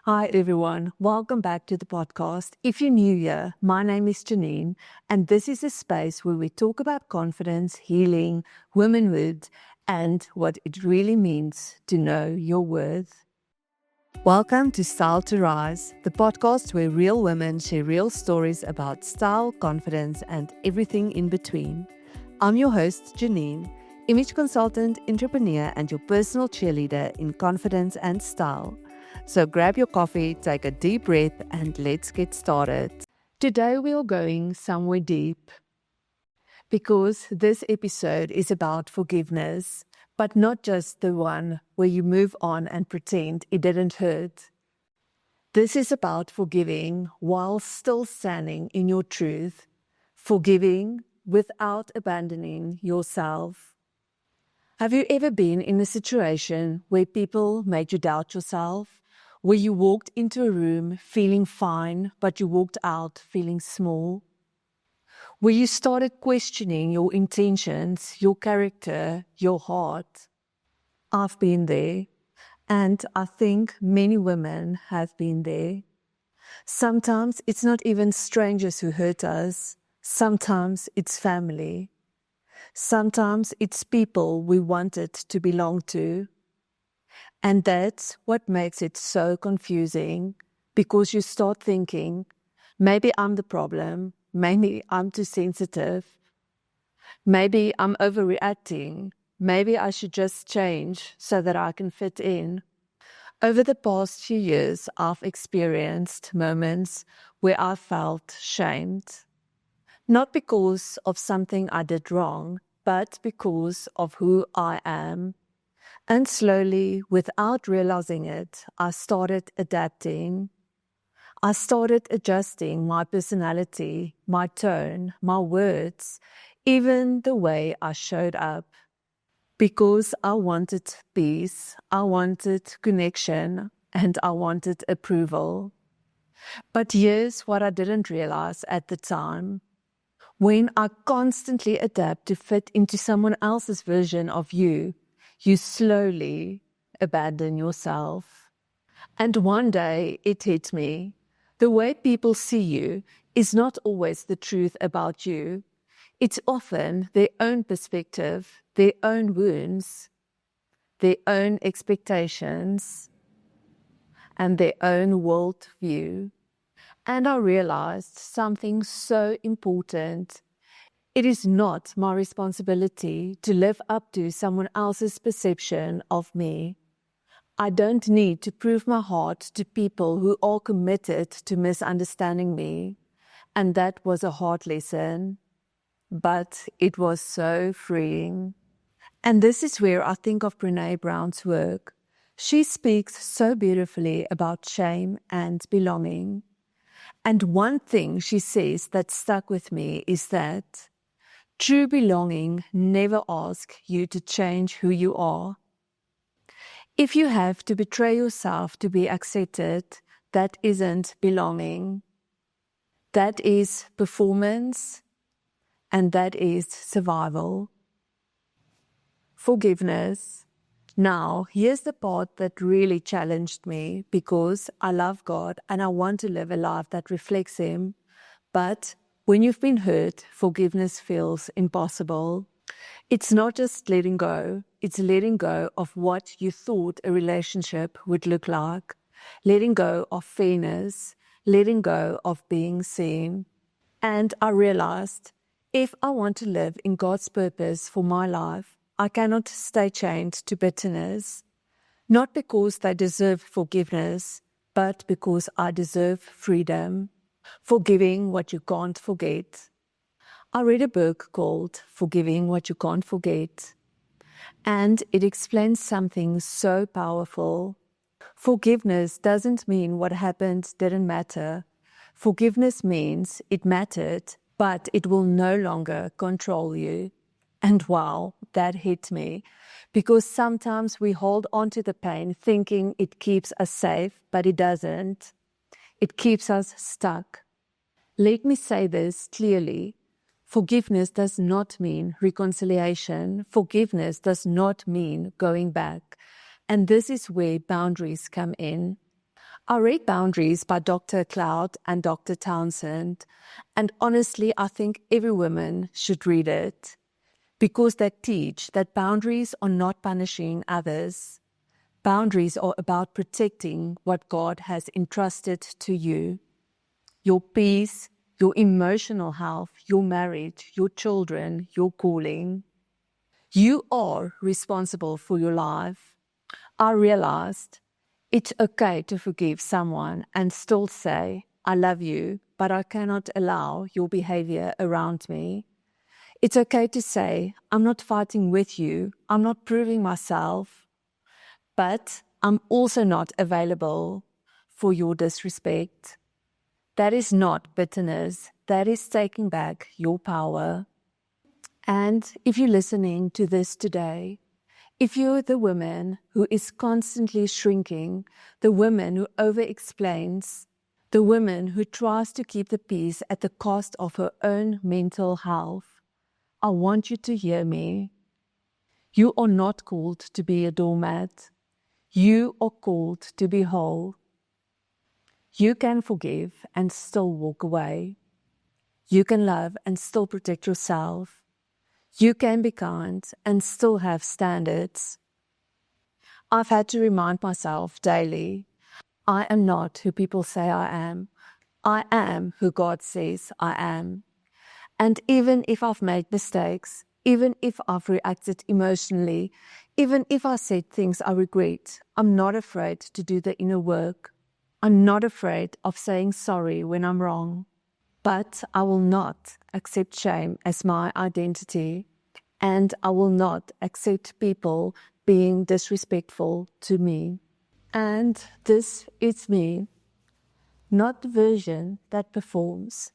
Hi everyone, welcome back to the podcast. If you're new here, my name is Jeanine, and this is a space where we talk about confidence, healing, womanhood, and what it really means to know your worth. Welcome to Style to Rise, the podcast where real women share real stories about style, confidence, and everything in between. I'm your host, Jeanine, image consultant, entrepreneur, and your personal cheerleader in confidence and style. So grab your coffee, take a deep breath, and let's get started. Today we are going somewhere deep because this episode is about forgiveness, but not just the one where you move on and pretend it didn't hurt. This is about forgiving while still standing in your truth, forgiving without abandoning yourself. Have you ever been in a situation where people made you doubt yourself? Where you walked into a room feeling fine, but you walked out feeling small? Where you started questioning your intentions, your character, your heart? I've been there, and I think many women have been there. Sometimes it's not even strangers who hurt us. Sometimes it's family. Sometimes it's people we wanted to belong to. And that's what makes it so confusing, because you start thinking, maybe I'm the problem, maybe I'm too sensitive, maybe I'm overreacting, maybe I should just change so that I can fit in. Over the past few years, I've experienced moments where I felt shamed, not because of something I did wrong, but because of who I am. And slowly, without realizing it, I started adapting. I started adjusting my personality, my tone, my words, even the way I showed up. Because I wanted peace, I wanted connection, and I wanted approval. But here's what I didn't realize at the time. When I constantly adapt to fit into someone else's version of you, you slowly abandon yourself. And one day it hit me. The way people see you is not always the truth about you. It's often their own perspective, their own wounds, their own expectations, and their own worldview. And I realized something so important. It is not my responsibility to live up to someone else's perception of me. I don't need to prove my heart to people who are committed to misunderstanding me. And that was a hard lesson, but it was so freeing. And this is where I think of Brené Brown's work. She speaks so beautifully about shame and belonging. And one thing she says that stuck with me is that true belonging never asks you to change who you are. If you have to betray yourself to be accepted, that isn't belonging. That is performance, and that is survival. Forgiveness. Now, here's the part that really challenged me, because I love God and I want to live a life that reflects Him. But when you've been hurt, forgiveness feels impossible. It's not just letting go, it's letting go of what you thought a relationship would look like, letting go of fairness, letting go of being seen. And I realized, if I want to live in God's purpose for my life, I cannot stay chained to bitterness, not because they deserve forgiveness, but because I deserve freedom. Forgiving what you can't forget. I read a book called Forgiving What You Can't Forget, and it explains something so powerful. Forgiveness doesn't mean what happened didn't matter. Forgiveness means it mattered, but it will no longer control you. And wow, that hit me, because sometimes we hold on to the pain thinking it keeps us safe, but it doesn't. It keeps us stuck. Let me say this clearly. Forgiveness does not mean reconciliation. Forgiveness does not mean going back. And this is where boundaries come in. I read Boundaries by Dr. Cloud and Dr. Townsend, and honestly, I think every woman should read it because they teach that boundaries are not punishing others. Boundaries are about protecting what God has entrusted to you. Your peace, your emotional health, your marriage, your children, your calling. You are responsible for your life. I realized it's okay to forgive someone and still say, I love you, but I cannot allow your behavior around me. It's okay to say, I'm not fighting with you, I'm not proving myself, but I'm also not available for your disrespect. That is not bitterness, that is taking back your power. And if you're listening to this today, if you're the woman who is constantly shrinking, the woman who over-explains, the woman who tries to keep the peace at the cost of her own mental health, I want you to hear me. You are not called to be a doormat. You are called to be whole. You can forgive and still walk away. You can love and still protect yourself. You can be kind and still have standards. I've had to remind myself daily, I am not who people say I am. I am who God says I am. And even if I've made mistakes, even if I've reacted emotionally, even if I said things I regret, I'm not afraid to do the inner work. I'm not afraid of saying sorry when I'm wrong. But I will not accept shame as my identity. And I will not accept people being disrespectful to me. And this is me, not the version that performs,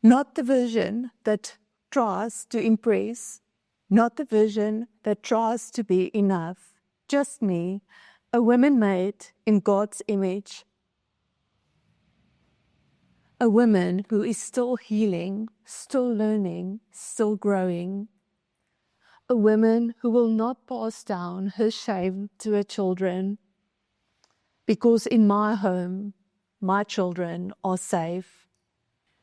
not the version that tries to impress, not the version that tries to be enough. Just me, a woman made in God's image, a woman who is still healing, still learning, still growing, a woman who will not pass down her shame to her children, because in my home, my children are safe.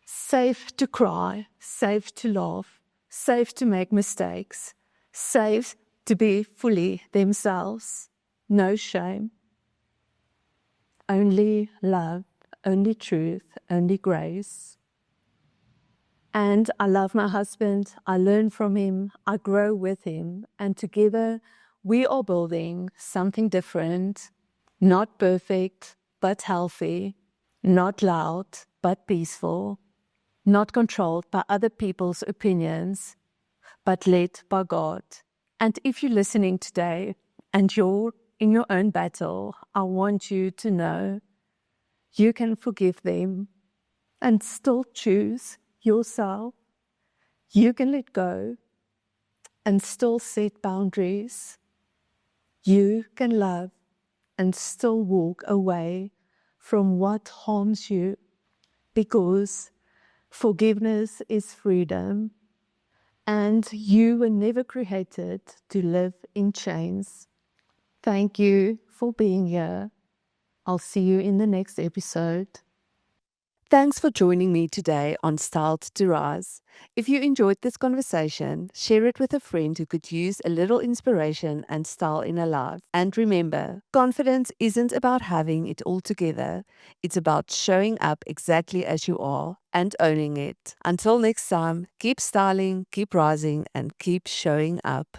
Safe to cry, safe to laugh, safe to make mistakes, safe to be fully themselves. No shame. Only love, only truth, only grace. And I love my husband, I learn from him, I grow with him, and together we are building something different, not perfect, but healthy, not loud, but peaceful, not controlled by other people's opinions, but led by God. And if you're listening today and you're in your own battle, I want you to know you can forgive them and still choose yourself. You can let go and still set boundaries. You can love and still walk away from what harms you, because forgiveness is freedom, and you were never created to live in chains. Thank you for being here. I'll see you in the next episode. Thanks for joining me today on Styled to Rise. If you enjoyed this conversation, share it with a friend who could use a little inspiration and style in her life. And remember, confidence isn't about having it all together. It's about showing up exactly as you are and owning it. Until next time, keep styling, keep rising, and keep showing up.